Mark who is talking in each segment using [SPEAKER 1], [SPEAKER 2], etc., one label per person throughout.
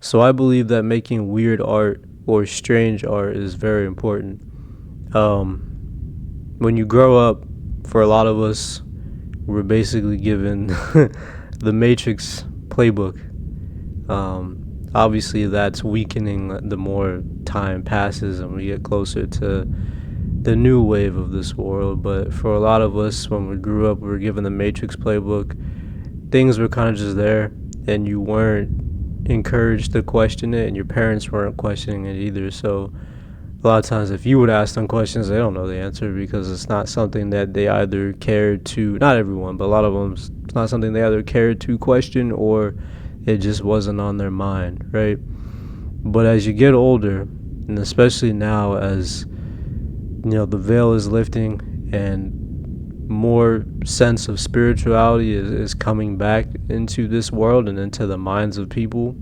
[SPEAKER 1] So I believe that making weird art or strange art is very important. When you grow up, for a lot of us, we're basically given the Matrix playbook. Obviously, that's weakening the more time passes and we get closer to the new wave of this world. But for a lot of us, when we grew up, we were given the Matrix playbook. Things were kind of just there, and you weren't encouraged to question it, and your parents weren't questioning it either. So a lot of times, if you would ask them questions, they don't know the answer because it's not something that they either cared to, not everyone, but a lot of them, it's not something they either cared to question or it just wasn't on their mind, right? But as you get older, and especially now as the veil is lifting and more sense of spirituality is coming back into this world and into the minds of people,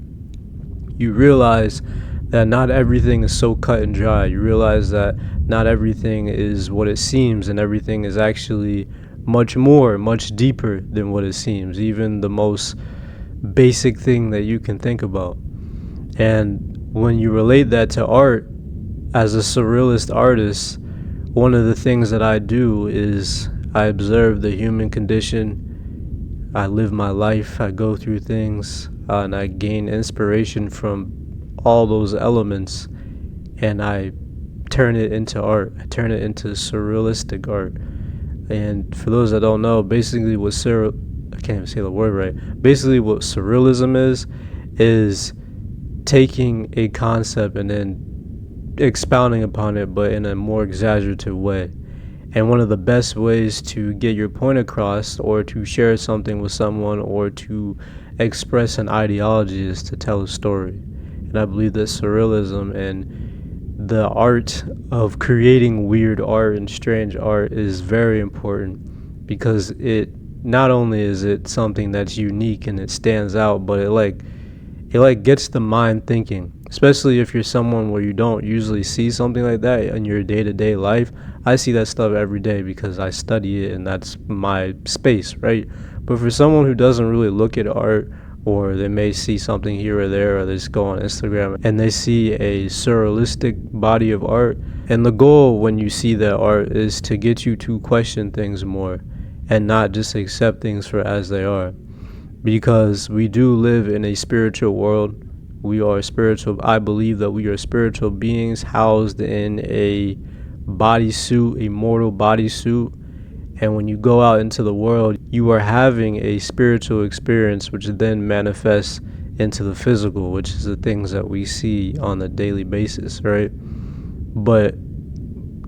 [SPEAKER 1] you realize that not everything is so cut and dry. You realize that not everything is what it seems, and everything is actually much more, much deeper than what it seems, even the most basic thing that you can think about. And when you relate that to art, as a surrealist artist, one of the things that I do is I observe the human condition. I live my life, I go through things, and I gain inspiration from all those elements, and I turn it into art. I turn it into surrealistic art. And for those that don't know, basically I can't even say the word right. Basically what surrealism is taking a concept and then expounding upon it, but in a more exaggerative way. And one of the best ways to get your point across, or to share something with someone, or to express an ideology, is to tell a story. And I believe that surrealism and the art of creating weird art and strange art is very important, because it not only is it something that's unique and it stands out, but it gets the mind thinking, especially if you're someone where you don't usually see something like that in your day-to-day life. I see that stuff every day because I study it and that's my space, right? But for someone who doesn't really look at art, or they may see something here or there, or they just go on Instagram and they see a surrealistic body of art, and the goal when you see that art is to get you to question things more and not just accept things for as they are, because we do live in a spiritual world. We are spiritual. I believe that we are spiritual beings housed in a bodysuit, a mortal bodysuit. And when you go out into the world, you are having a spiritual experience, which then manifests into the physical, which is the things that we see on a daily basis, right? But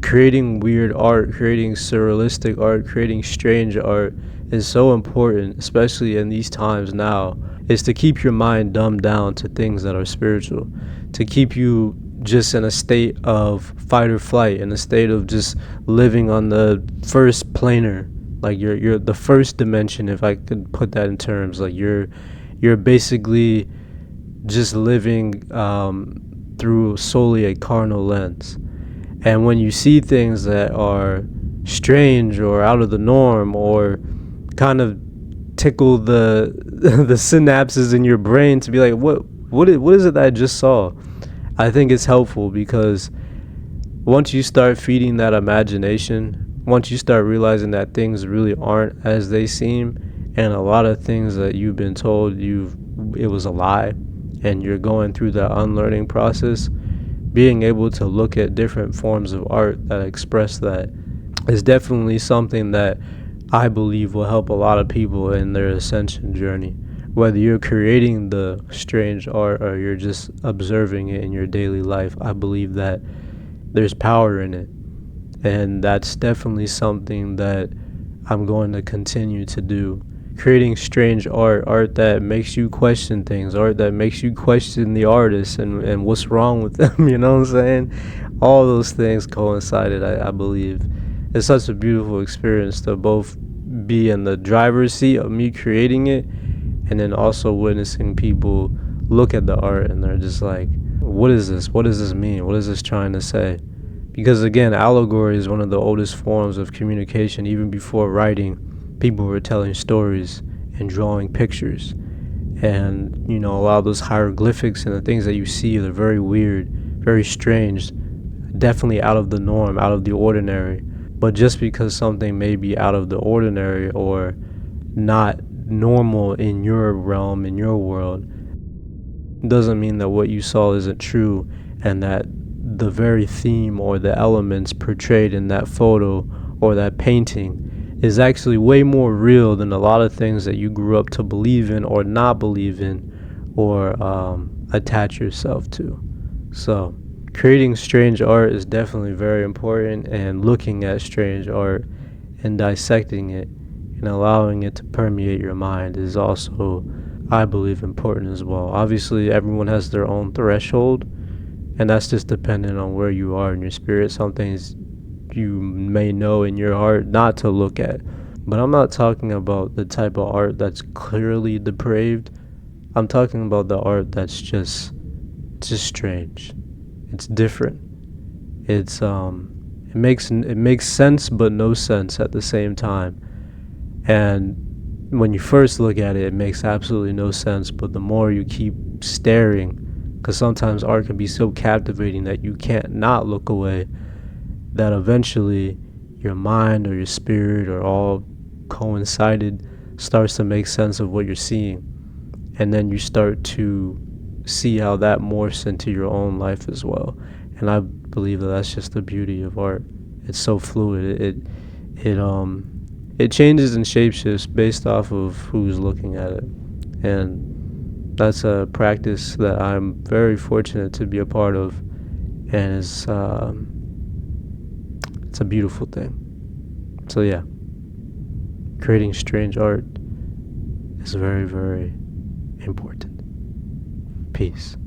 [SPEAKER 1] creating weird art, creating surrealistic art, creating strange art is so important, especially in these times now, is to keep your mind dumbed down to things that are spiritual, to keep you just in a state of fight or flight, in a state of just living on the first planar, like you're the first dimension, if I could put that in terms. Like you're basically just living through solely a carnal lens. And when you see things that are strange or out of the norm, or kind of tickle the the synapses in your brain to be like, what is it that I just saw? I think it's helpful, because once you start feeding that imagination, once you start realizing that things really aren't as they seem, and a lot of things that you've been told it was a lie, and you're going through that unlearning process, being able to look at different forms of art that express that is definitely something that I believe will help a lot of people in their ascension journey. Whether you're creating the strange art or you're just observing it in your daily life, I believe that there's power in it. And that's definitely something that I'm going to continue to do. Creating strange art that makes you question things, art that makes you question the artist and what's wrong with them, you know what I'm saying? All those things coincided, I believe. It's such a beautiful experience to both be in the driver's seat of me creating it, and then also witnessing people look at the art and they're just like, what is this? What does this mean? What is this trying to say? Because again, allegory is one of the oldest forms of communication. Even before writing, people were telling stories and drawing pictures. And a lot of those hieroglyphics and the things that you see, they're very weird, very strange, definitely out of the norm, out of the ordinary. But just because something may be out of the ordinary or not normal in your realm, in your world, doesn't mean that what you saw isn't true, and that the very theme or the elements portrayed in that photo or that painting is actually way more real than a lot of things that you grew up to believe in or not believe in, or attach yourself to. So creating strange art is definitely very important, and looking at strange art and dissecting it and allowing it to permeate your mind is also, I believe, important as well. Obviously, everyone has their own threshold, and that's just dependent on where you are in your spirit. Some things you may know in your heart not to look at. But I'm not talking about the type of art that's clearly depraved. I'm talking about the art that's just strange. It's different. It makes sense but no sense at the same time. And when you first look at it, it makes absolutely no sense, but the more you keep staring, because sometimes art can be so captivating that you can't not look away, that eventually your mind or your spirit or all coincided starts to make sense of what you're seeing. And then you start to see how that morphs into your own life as well. And I believe that that's just the beauty of art. It's so fluid. It changes and shapeshifts based off of who's looking at it. And that's a practice that I'm very fortunate to be a part of, and it's a beautiful thing. So yeah, creating strange art is very, very important. Peace.